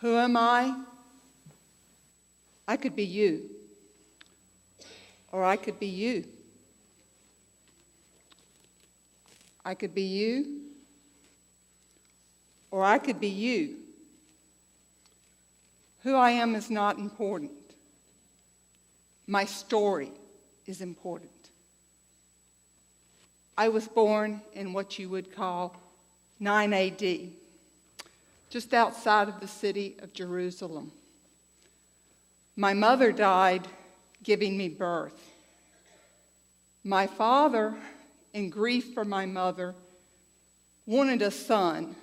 Who am I? I could be you. Or I could be you. I could be you. Or I could be you. Who I am is not important. My story is important. I was born in what you would call 9 AD, just outside of the city of Jerusalem. My mother died giving me birth. My father, in grief for my mother, wanted a son.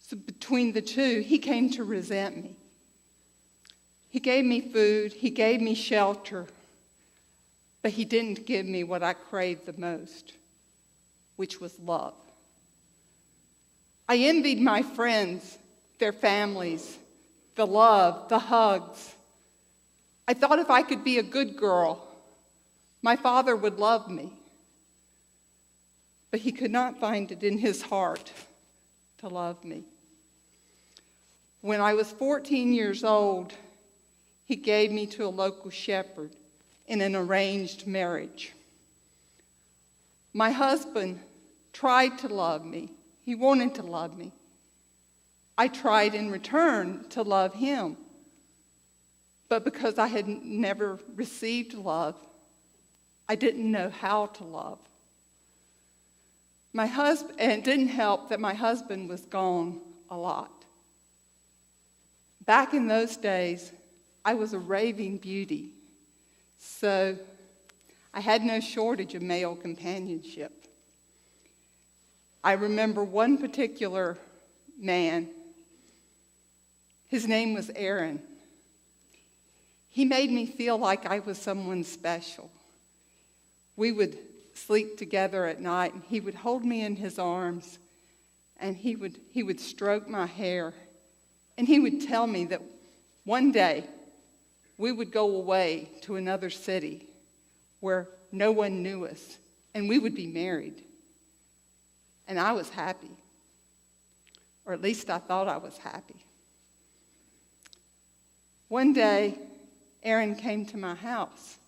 So between the two, he came to resent me. He gave me food, he gave me shelter, but he didn't give me what I craved the most, which was love. I envied my friends, their families, the love, the hugs. I thought if I could be a good girl, my father would love me. But he could not find it in his heart to love me. When I was 14 years old, he gave me to a local shepherd in an arranged marriage. My husband tried to love me. He wanted to love me. I tried in return to love him. But because I had never received love, I didn't know how to love. And it didn't help that my husband was gone a lot. Back in those days, I was a raving beauty, so I had no shortage of male companionship. I remember one particular man. His name was Aaron. He made me feel like I was someone special. We would sleep together at night, and he would hold me in his arms, and he would stroke my hair, and he would tell me that one day we would go away to another city where no one knew us, and we would be married. And I was happy. Or at least I thought I was happy. One day, Aaron came to my house,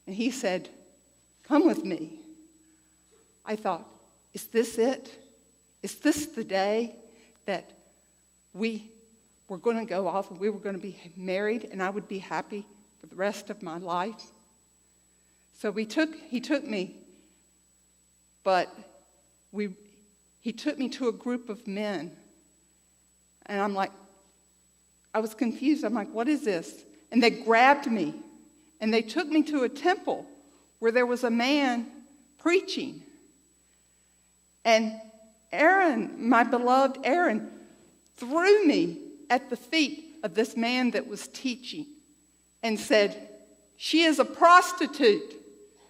and he said, "Come with me." I thought, is this it? Is this the day that we were going to go off and we were going to be married and I would be happy for the rest of my life? So he took me, but he took me to a group of men. And I was confused. I'm like, what is this? And they grabbed me, and they took me to a temple where there was a man preaching. And Aaron, my beloved Aaron, threw me at the feet of this man that was teaching and said, "She is a prostitute.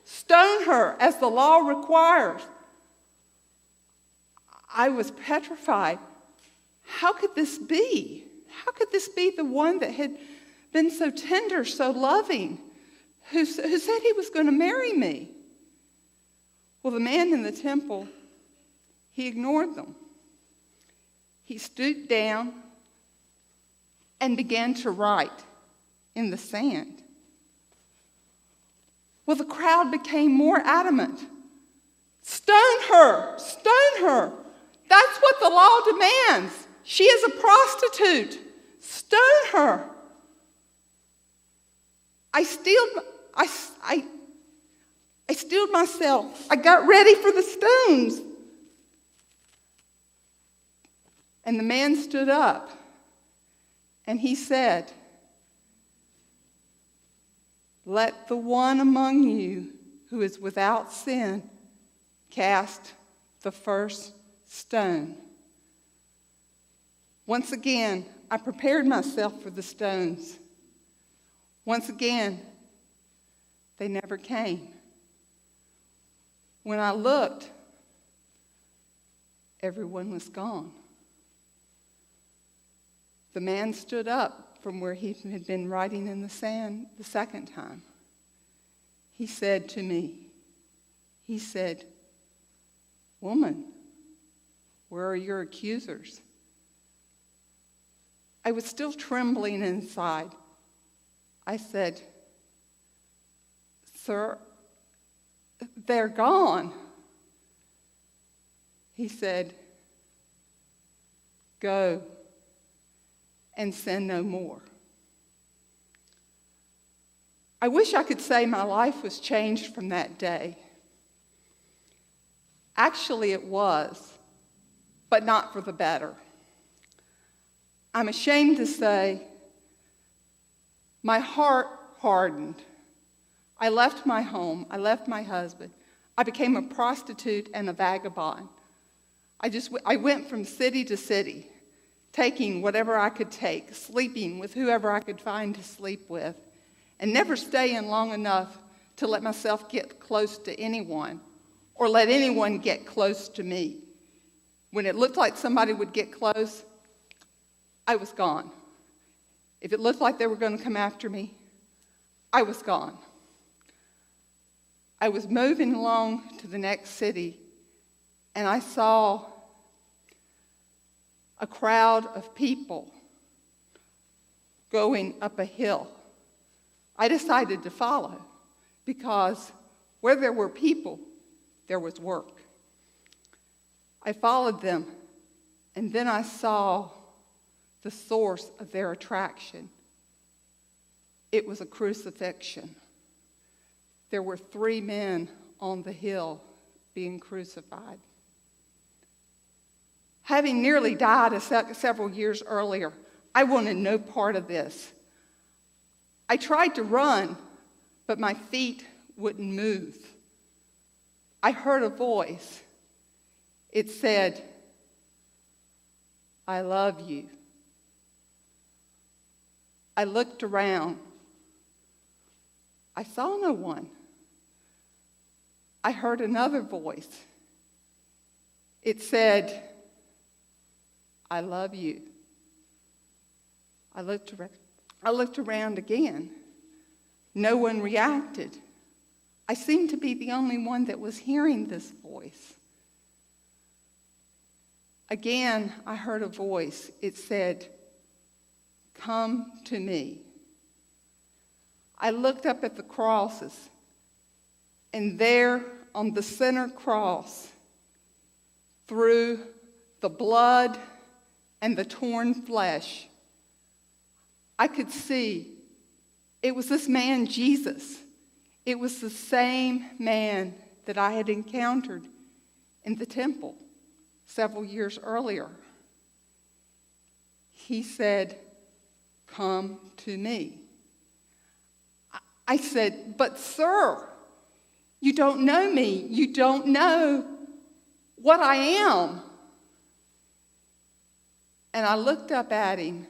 Stone her as the law requires." I was petrified. How could this be? How could this be the one that had been so tender, so loving, who said he was going to marry me? Well, the man in the temple, he ignored them. He stooped down and began to write in the sand. Well, the crowd became more adamant. "Stone her! Stone her! That's what the law demands. She is a prostitute. Stone her." I steeled myself. I got ready for the stones. And the man stood up and he said, "Let the one among you who is without sin cast the first stone." Once again, I prepared myself for the stones. Once again, they never came. When I looked, everyone was gone. The man stood up from where he had been writing in the sand the second time. He said to me, "Woman, where are your accusers?" I was still trembling inside. I said, "Sir, they're gone." He said, "Go and sin no more." I wish I could say my life was changed from that day. Actually, it was, but not for the better. I'm ashamed to say my heart hardened. I left my home. I left my husband. I became a prostitute and a vagabond. I went from city to city, taking whatever I could take, sleeping with whoever I could find to sleep with, and never staying long enough to let myself get close to anyone or let anyone get close to me. When it looked like somebody would get close, I was gone. If it looked like they were going to come after me, I was gone. I was moving along to the next city, and I saw a crowd of people going up a hill. I decided to follow because where there were people, there was work. I followed them, and then I saw the source of their attraction. It was a crucifixion. There were 3 men on the hill being crucified. Having nearly died several years earlier, I wanted no part of this. I tried to run, but my feet wouldn't move. I heard a voice. It said, "I love you." I looked around. I saw no one. I heard another voice. It said, "I love you." I looked around again. No one reacted. I seemed to be the only one that was hearing this voice. Again, I heard a voice. It said, "Come to me." I looked up at the crosses, and there on the center cross, through the blood and the torn flesh, I could see it was this man, Jesus. It was the same man that I had encountered in the temple several years earlier. He said, "Come to me." I said, "But sir, you don't know me. You don't know what I am." And I looked up at him,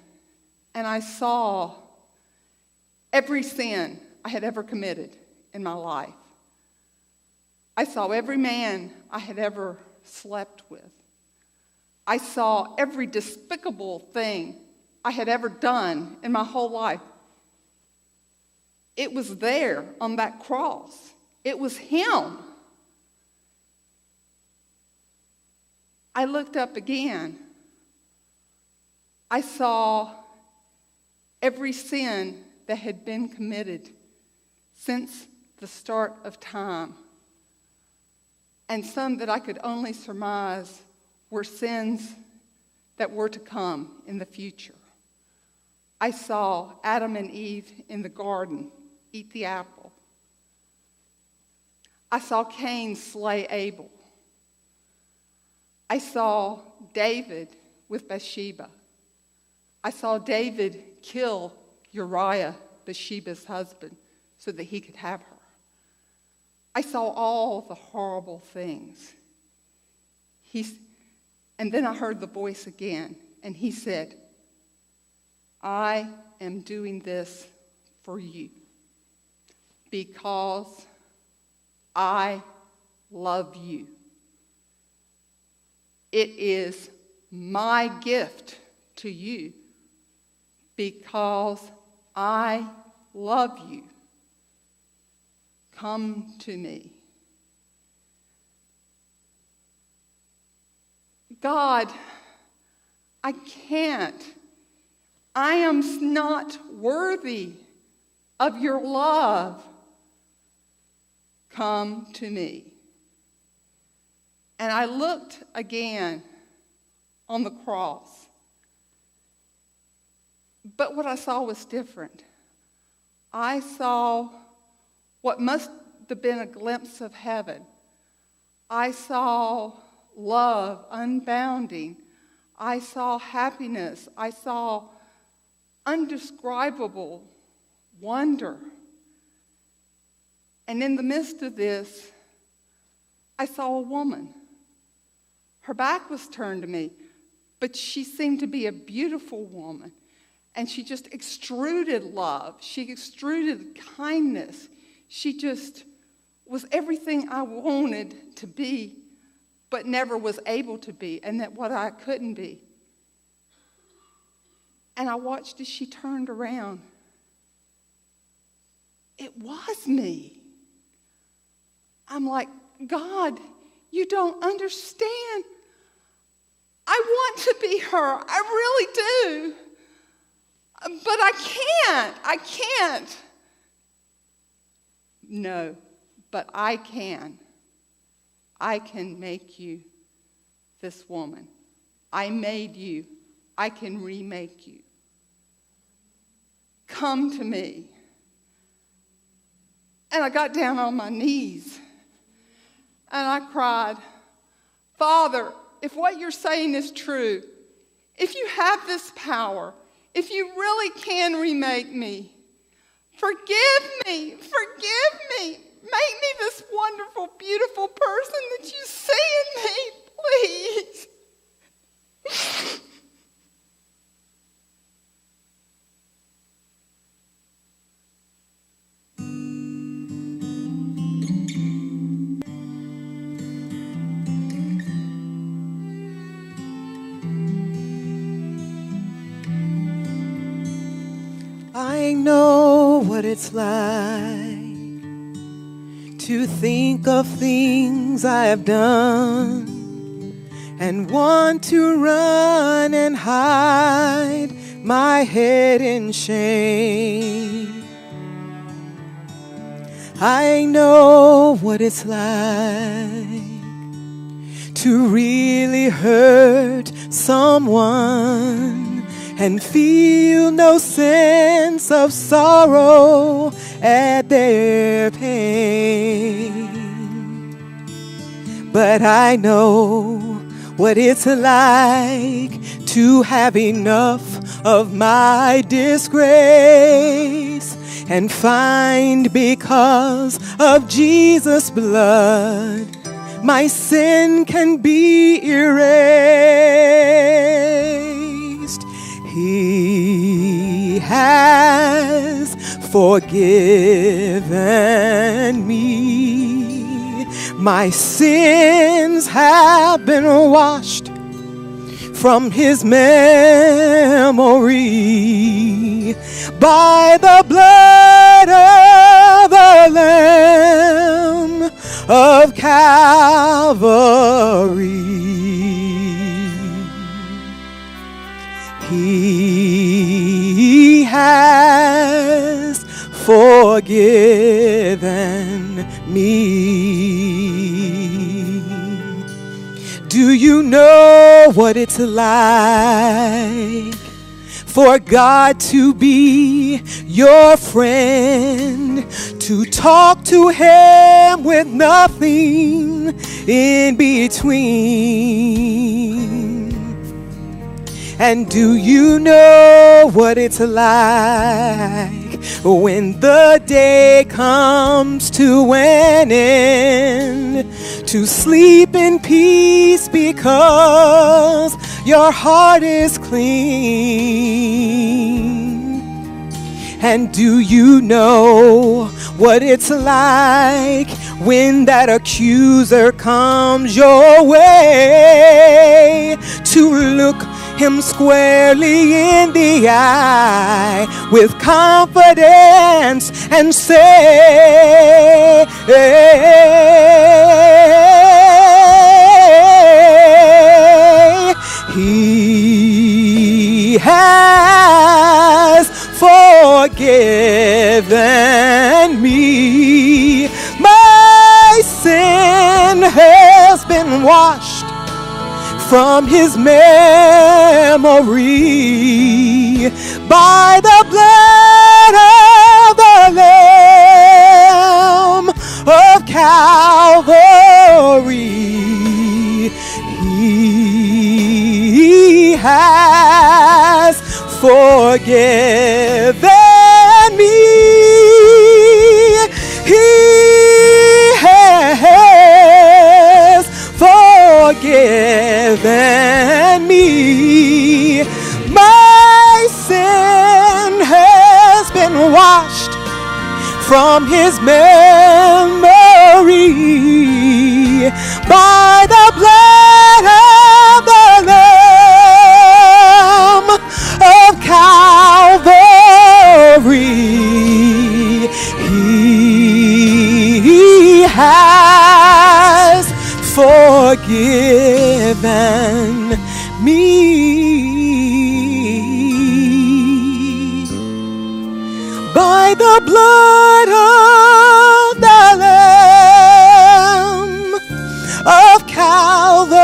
and I saw every sin I had ever committed in my life. I saw every man I had ever slept with. I saw every despicable thing I had ever done in my whole life. It was there on that cross. It was him. I looked up again. I saw every sin that had been committed since the start of time, and some that I could only surmise were sins that were to come in the future. I saw Adam and Eve in the garden eat the apple. I saw Cain slay Abel. I saw David with Bathsheba. I saw David kill Uriah, Bathsheba's husband, so that he could have her. I saw all the horrible things. And then I heard the voice again, and he said, "I am doing this for you because I love you. It is my gift to you because I love you. Come to me." God, I can't. I am not worthy of your love. Come to me. And I looked again on the cross. But what I saw was different. I saw what must have been a glimpse of heaven. I saw love unbounding. I saw happiness. I saw undescribable wonder. And in the midst of this, I saw a woman. Her back was turned to me, but she seemed to be a beautiful woman. And she just extruded love. She extruded kindness. She just was everything I wanted to be, but never was able to be, and that what I couldn't be. And I watched as she turned around. It was me. I'm like, God, you don't understand. I want to be her. I really do. But I can't. No, but I can. I can make you this woman. I made you. I can remake you. Come to me. And I got down on my knees and I cried, Father, if what you're saying is true, if you have this power, if you really can remake me, forgive me. Make me this wonderful, beautiful person that you see in me, please. I know what it's like to think of things I have done and want to run and hide my head in shame. I know what it's like to really hurt someone and feel no sense of sorrow at their pain. But I know what it's like to have enough of my disgrace and find because of Jesus' blood my sin can be erased. He has forgiven me. My sins have been washed from his memory by the blood of the Lamb of Calvary. He has forgiven me. Do you know what it's like for God to be your friend, to talk to him with nothing in between? And do you know what it's like when the day comes to an end, to sleep in peace because your heart is clean? And do you know what it's like when that accuser comes your way, to look him squarely in the eye with confidence and say, He has forgiven me. My sin has been washed from his memory by the blood of the Lamb of Calvary. He has forgiven me. He has forgiven me. My sin has been washed from his memory by the blood of the Lamb of Calvary. He has forgiven me. By the blood of the Lamb of Calvary.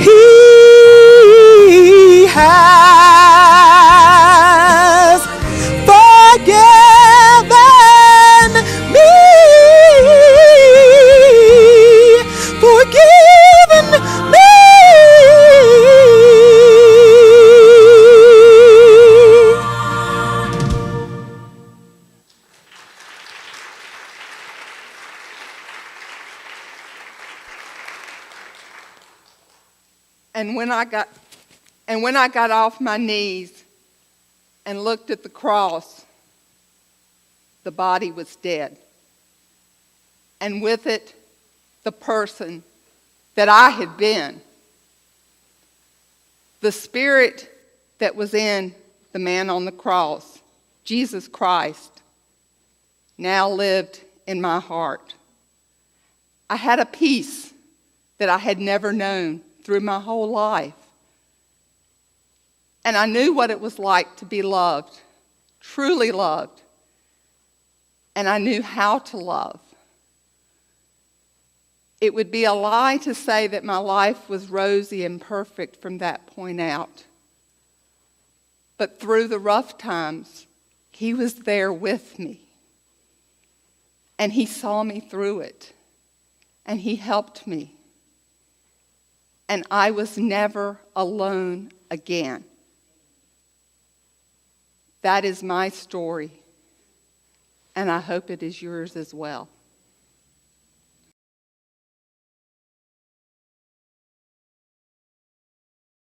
He has forgiven me. Forgiven me. And when I got off my knees and looked at the cross, the body was dead. And with it, the person that I had been. The spirit that was in the man on the cross, Jesus Christ, now lived in my heart. I had a peace that I had never known through my whole life. And I knew what it was like to be loved, truly loved. And I knew how to love. It would be a lie to say that my life was rosy and perfect from that point out. But through the rough times, he was there with me. And he saw me through it. And he helped me. And I was never alone again. That is my story. And I hope it is yours as well.